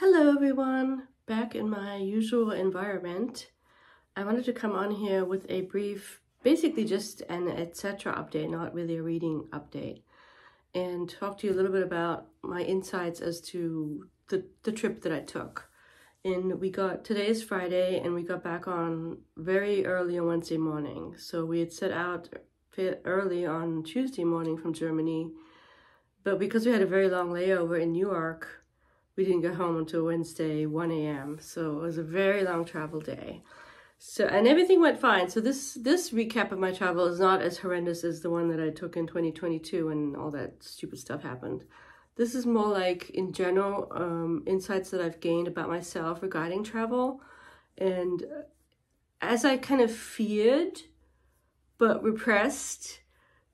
Hello everyone, back in my usual environment. I wanted to come on here with a brief, basically just an etc. update, not really a reading update, and talk to you a little bit about my insights as to the trip that I took. And today is Friday, and we got back on very early on Wednesday morning. So we had set out early on Tuesday morning from Germany, but because we had a very long layover in Newark, we didn't get home until Wednesday, 1 a.m. So it was a very long travel day. And everything went fine. So this recap of my travel is not as horrendous as the one that I took in 2022 when all that stupid stuff happened. This is more like, in general, insights that I've gained about myself regarding travel. And as I kind of feared, but repressed,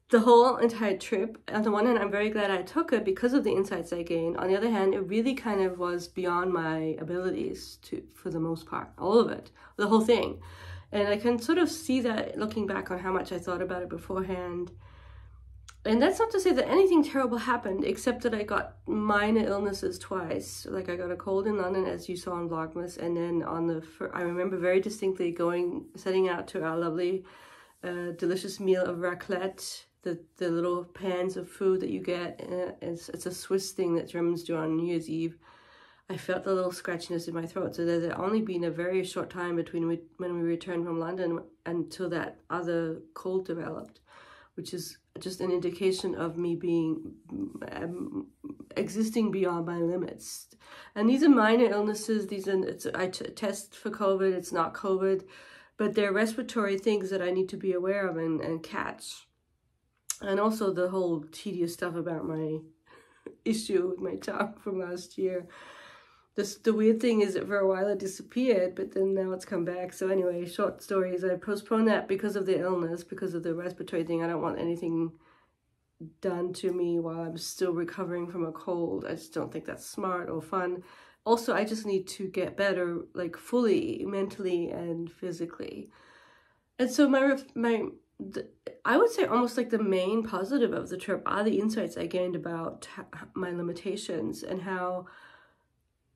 the whole entire trip, on the one hand, I'm very glad I took it because of the insights I gained. On the other hand, it really kind of was beyond my abilities for the most part, all of it, the whole thing. And I can sort of see that looking back on how much I thought about it beforehand. And that's not to say that anything terrible happened, except that I got minor illnesses twice. Like I got a cold in London, as you saw on Vlogmas, and then I remember very distinctly setting out to our lovely, delicious meal of raclette. The little pans of food that you get, it's a Swiss thing that Germans do on New Year's Eve. I felt the little scratchiness in my throat, so there had only been a very short time between when we returned from London until that other cold developed, which is just an indication of me being existing beyond my limits. And these are minor illnesses. I test for COVID. It's not COVID, but they're respiratory things that I need to be aware of and catch. And also the whole tedious stuff about my issue with my tongue from last year. The weird thing is that for a while it disappeared, but then now it's come back. So anyway, short story is I postponed that because of the illness, because of the respiratory thing. I don't want anything done to me while I'm still recovering from a cold. I just don't think that's smart or fun. Also, I just need to get better, like fully, mentally and physically. And so I would say almost like the main positive of the trip are the insights I gained about my limitations and how.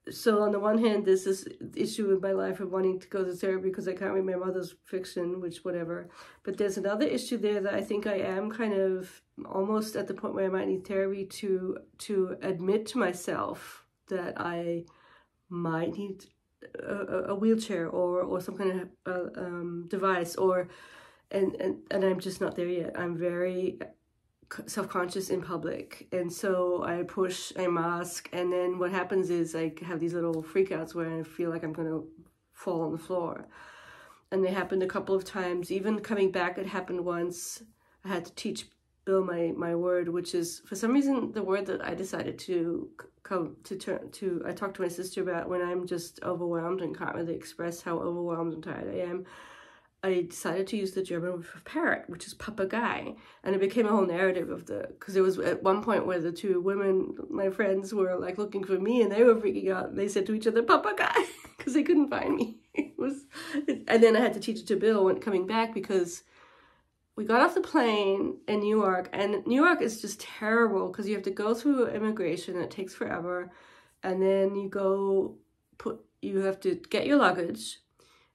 So on the one hand, there's this issue in my life of wanting to go to therapy because I can't read my mother's fiction, which whatever. But there's another issue there that I think I am kind of almost at the point where I might need therapy to admit to myself that I might need a wheelchair or some kind of device and I'm just not there yet. I'm very self-conscious in public, and so I push, I mask, and then what happens is I have these little freakouts where I feel like I'm going to fall on the floor. And they happened a couple of times. Even coming back, it happened once. I had to teach Bill my word, which is, for some reason, the word that I decided I talked to my sister about when I'm just overwhelmed and can't really express how overwhelmed and tired I am. I decided to use the German word for parrot, which is Papagei. And it became a whole narrative because there was at one point where the two women, my friends, were like looking for me and they were freaking out. They said to each other, Papagei, because they couldn't find me. And then I had to teach it to Bill when coming back because we got off the plane in Newark, and Newark is just terrible because you have to go through immigration and it takes forever. And then you have to get your luggage.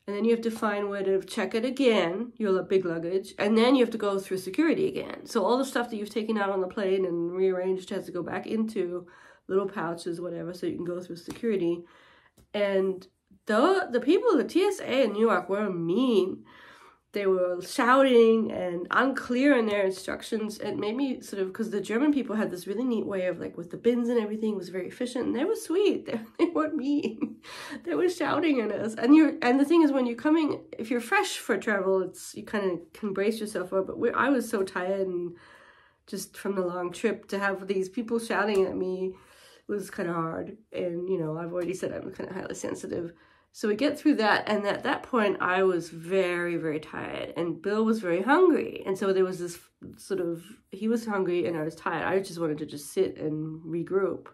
And then you have to find where to check it again, your big luggage, and then you have to go through security again. So all the stuff that you've taken out on the plane and rearranged has to go back into little pouches, whatever, so you can go through security. And the people at the TSA in Newark were mean. They were shouting and unclear in their instructions. It made me sort of, because the German people had this really neat way of, like, with the bins and everything, was very efficient, and they were sweet. They weren't mean. They were shouting at us. And the thing is, when you're coming, if you're fresh for travel, you kind of can brace yourself up. But I was so tired, and just from the long trip, to have these people shouting at me was kind of hard. And, you know, I've already said I'm kind of highly sensitive. So we get through that, and at that point, I was very, very tired, and Bill was very hungry. And so there was this sort of, he was hungry and I was tired. I just wanted to just sit and regroup.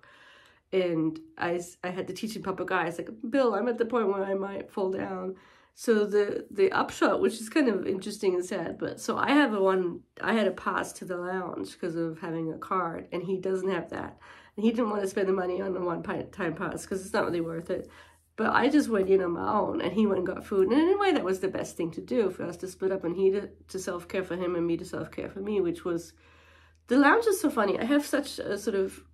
And I had to teach him Papagei. I was like, Bill, I'm at the point where I might fall down. So the upshot, which is kind of interesting and sad, but so I had a pass to the lounge because of having a card, and he doesn't have that. And he didn't want to spend the money on the one-time pass because it's not really worth it. But I just went in on my own, and he went and got food. And in a way, that was the best thing to do, for us to split up, and he to self-care for him and me to self-care for me, which was... The lounge is so funny. I have such a sort of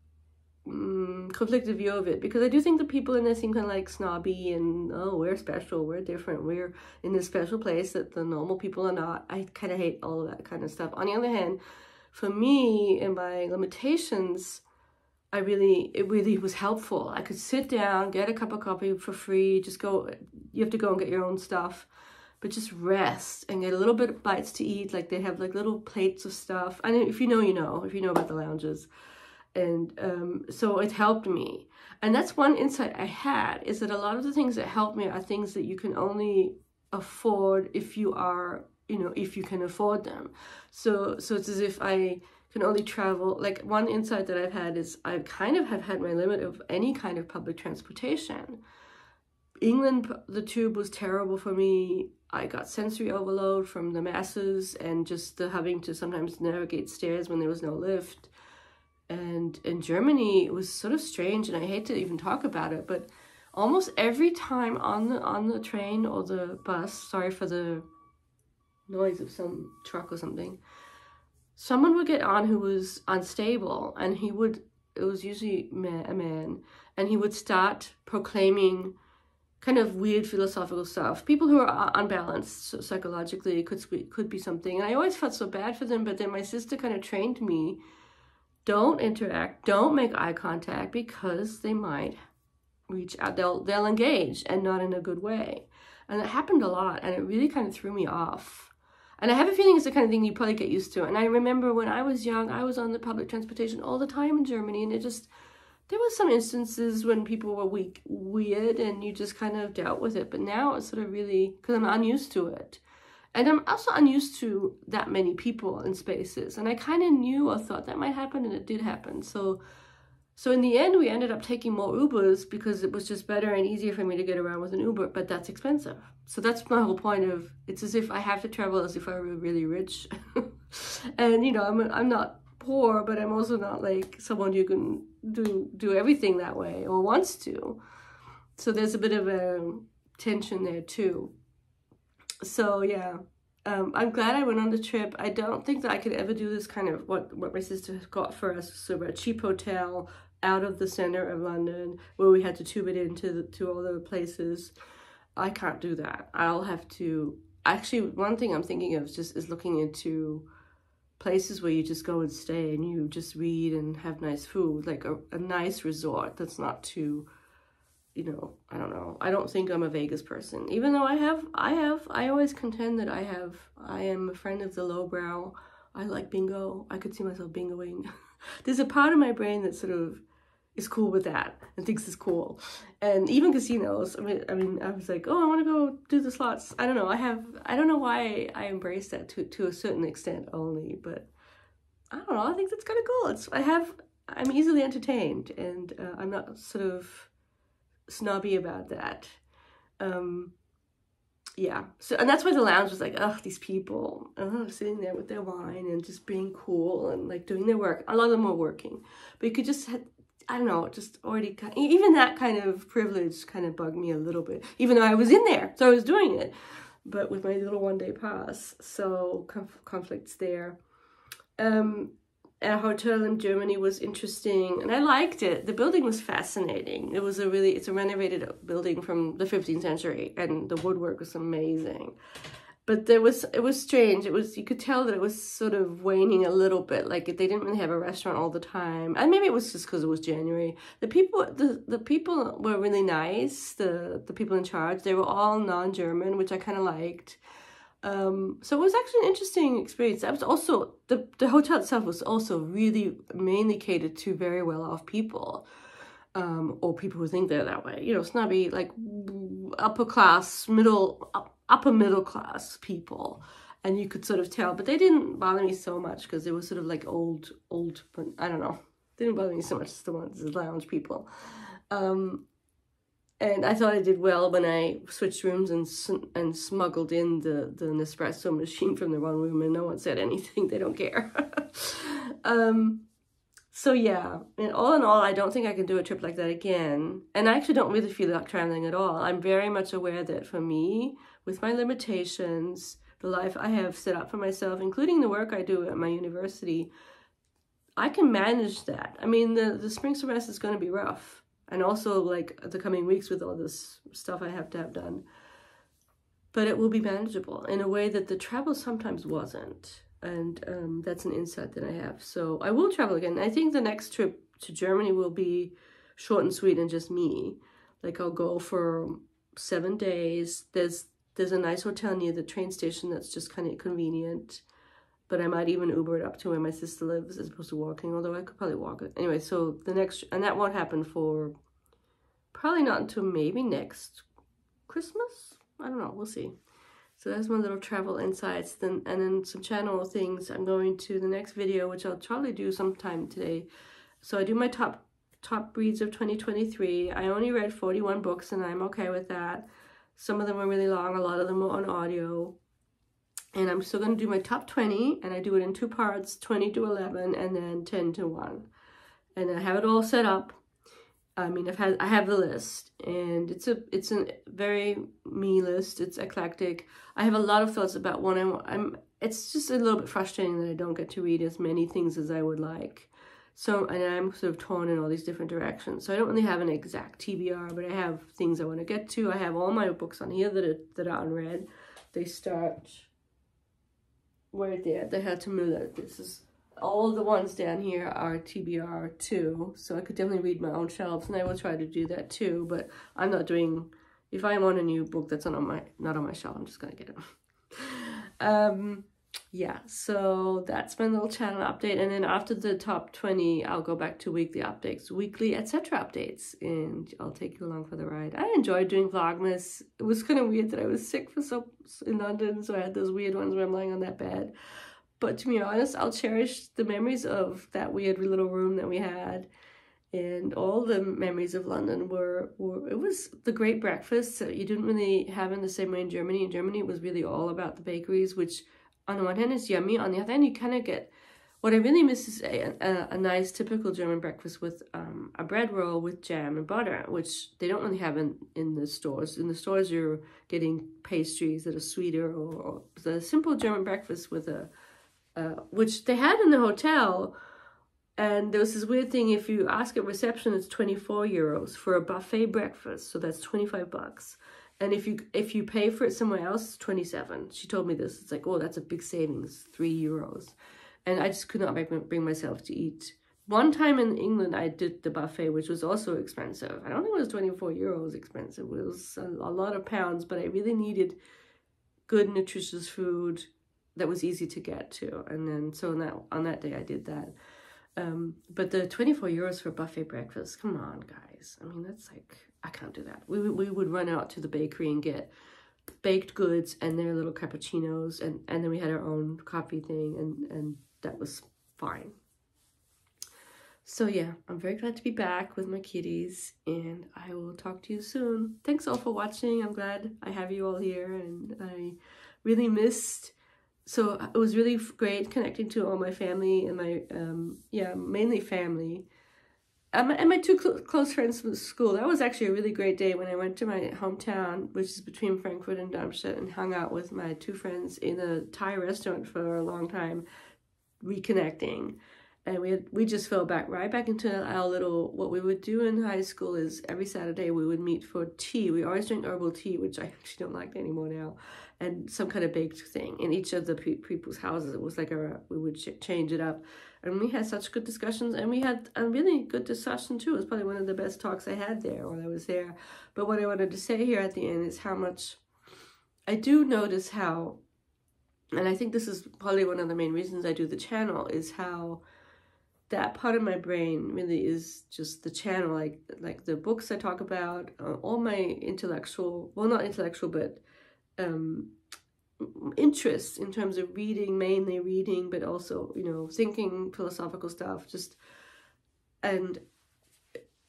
conflicted view of it, because I do think the people in there seem kind of like snobby and, oh, we're special, we're different, we're in this special place that the normal people are not. I kind of hate all of that kind of stuff. On the other hand, for me and my limitations, it really was helpful. I could sit down, get a cup of coffee for free, just go, you have to go and get your own stuff, but just rest and get a little bit of bites to eat. Like they have like little plates of stuff. I mean, if you know, you know, if you know about the lounges. And so it helped me. And that's one insight I had, is that a lot of the things that help me are things that you can only afford if you are, you know, if you can afford them. So it's as if I can only travel. Like one insight that I've had is I kind of have had my limit of any kind of public transportation. England, the tube was terrible for me. I got sensory overload from the masses and just the having to sometimes navigate stairs when there was no lift. And in Germany, it was sort of strange, and I hate to even talk about it, but almost every time on the train or the bus, sorry for the noise of some truck or something, someone would get on who was unstable, and it was usually a man, and he would start proclaiming kind of weird philosophical stuff. People who are unbalanced psychologically could be something. And I always felt so bad for them, but then my sister kind of trained me, don't interact, don't make eye contact, because they might reach out, they'll engage, and not in a good way. And it happened a lot, and it really kind of threw me off. And I have a feeling it's the kind of thing you probably get used to. And I remember when I was young, I was on the public transportation all the time in Germany, and there was some instances when people were weird, and you just kind of dealt with it. But now it's sort of really, because I'm unused to it. And I'm also unused to that many people in spaces. And I kind of knew or thought that might happen, and it did happen. So in the end, we ended up taking more Ubers because it was just better and easier for me to get around with an Uber, but that's expensive. So that's my whole point of, it's as if I have to travel as if I were really rich. And, you know, I'm not poor, but I'm also not like someone who can do everything that way or wants to. So there's a bit of a tension there too. So yeah, I'm glad I went on the trip. I don't think that I could ever do this kind of what my sister got for us. So a cheap hotel out of the center of London where we had to tube it into to all the places. I can't do that. I'll have to, actually one thing I'm thinking of is looking into places where you just go and stay and you just read and have nice food, like a nice resort that's not too, you know, I don't know. I don't think I'm a Vegas person, even though I always contend that I am a friend of the lowbrow. I like bingo. I could see myself bingoing. There's a part of my brain that sort of is cool with that and thinks it's cool. And even casinos, I mean, I was like, oh, I want to go do the slots. I don't know. I don't know why I embrace that to a certain extent only, but I don't know. I think that's kind of cool. I'm easily entertained, and I'm not sort of snobby about that. Yeah, so, and that's why the lounge was like, oh, these people sitting there with their wine and just being cool and like doing their work. A lot of them were working, but you could just I don't know, just already even that kind of privilege kind of bugged me a little bit, even though I was in there, so I was doing it, but with my little one-day pass. So conflicts there. A hotel in Germany was interesting, and I liked it. The building was fascinating. It's a renovated building from the 15th century, and the woodwork was amazing. But it was strange. You could tell that it was sort of waning a little bit. Like they didn't really have a restaurant all the time, and maybe it was just because it was January. The people were really nice. The people in charge, they were all non-German, which I kind of liked. So it was actually an interesting experience. That was also, the hotel itself was also really mainly catered to very well-off people, or people who think they're that way. You know, snobby, like upper middle class people, and you could sort of tell. But they didn't bother me so much because they were sort of like old, but I don't know. They didn't bother me so much as the lounge people. And I thought I did well when I switched rooms and smuggled in the Nespresso machine from the wrong room, and no one said anything. They don't care. So yeah, and all in all, I don't think I can do a trip like that again. And I actually don't really feel like traveling at all. I'm very much aware that for me, with my limitations, the life I have set up for myself, including the work I do at my university, I can manage that. I mean, the spring semester is going to be rough. And also like the coming weeks with all this stuff I have to have done. But it will be manageable in a way that the travel sometimes wasn't. And that's an insight that I have. So I will travel again. I think the next trip to Germany will be short and sweet and just me. Like I'll go for 7 days. There's a nice hotel near the train station that's just kind of convenient. But I might even Uber it up to where my sister lives as opposed to walking, although I could probably walk it. Anyway, so the next, and that won't happen for probably not until maybe next Christmas. I don't know, we'll see. So that's my little travel insights. And then some channel things. I'm going to the next video, which I'll probably do sometime today. So I do my top reads of 2023. I only read 41 books and I'm okay with that. Some of them were really long, a lot of them were on audio. And I'm still going to do my top 20, and I do it in 2 parts, 20 to 11, and then 10 to 1. And I have it all set up. I mean, I have the list, and it's a very me list. It's eclectic. I have a lot of thoughts about what it's just a little bit frustrating that I don't get to read as many things as I would like. So, and I'm sort of torn in all these different directions. So I don't really have an exact TBR, but I have things I want to get to. I have all my books on here that are unread. They start right there, the Herta Müller. This is all the ones down here are TBR too, so I could definitely read my own shelves, and I will try to do that too. But I'm not doing. If I want a new book that's not on my shelf, I'm just gonna get it. Yeah, so that's my little channel update, and then after the top 20, I'll go back to weekly updates, weekly etc. updates, and I'll take you along for the ride. I enjoyed doing Vlogmas. It was kind of weird that I was sick in London, so I had those weird ones where I'm lying on that bed. But to be honest, I'll cherish the memories of that weird little room that we had, and all the memories of London were it was the great breakfast that you didn't really have in the same way in Germany. In Germany, it was really all about the bakeries, which on the one hand is yummy, on the other hand you kind of get, what I really miss is a nice typical German breakfast with a bread roll with jam and butter, which they don't really have in the stores. In the stores you're getting pastries that are sweeter, or the simple German breakfast with which they had in the hotel. And there was this weird thing, if you ask at reception, it's 24 euros for a buffet breakfast, so that's 25 bucks. And if you pay for it somewhere else, it's 27. She told me this. It's like, oh, that's a big savings, 3 euros. And I just could not bring myself to eat. One time in England, I did the buffet, which was also expensive. I don't think it was 24 euros expensive. It was a lot of pounds, but I really needed good, nutritious food that was easy to get to. And then, so on that day, I did that. But the 24 euros for buffet breakfast, come on, guys. I mean, that's like, I can't do that. We would run out to the bakery and get baked goods and their little cappuccinos, and then we had our own coffee thing, and that was fine. So yeah, I'm very glad to be back with my kitties, and I will talk to you soon. Thanks all for watching. I'm glad I have you all here, and I really missed. So it was really great connecting to all my family and my, mainly family. And my 2 close friends from school. That was actually a really great day when I went to my hometown, which is between Frankfurt and Darmstadt, and hung out with my 2 friends in a Thai restaurant for a long time, reconnecting. And we just fell right back into our little, what we would do in high school is every Saturday we would meet for tea. We always drink herbal tea, which I actually don't like anymore now, and some kind of baked thing in each of the people's houses. It was like we would change it up. And we had such good discussions, and we had a really good discussion too. It was probably one of the best talks I had there while I was there. But what I wanted to say here at the end is how much I do notice how, and I think this is probably one of the main reasons I do the channel, is how that part of my brain really is just the channel, like the books I talk about, all my intellectual, well, not intellectual, but interests in terms of reading, mainly reading, but also, you know, thinking, philosophical stuff, just, and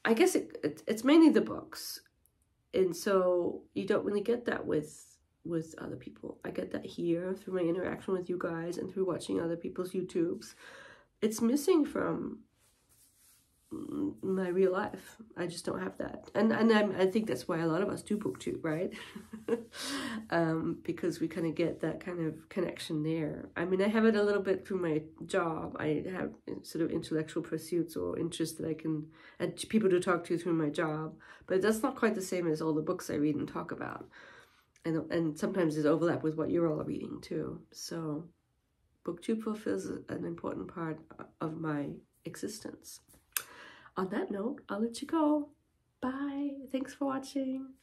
I guess it's mainly the books. And so you don't really get that with other people. I get that here through my interaction with you guys and through watching other people's YouTubes. It's missing from my real life. I just don't have that, and I think that's why a lot of us do booktube, right? Because we kind of get that kind of connection there. I mean, I have it a little bit through my job. I have sort of intellectual pursuits or interests that I can, and people to talk to through my job, but that's not quite the same as all the books I read and talk about. And sometimes there's overlap with what you're all reading too. So booktube fulfills an important part of my existence. On that note, I'll let you go. Bye. Thanks for watching.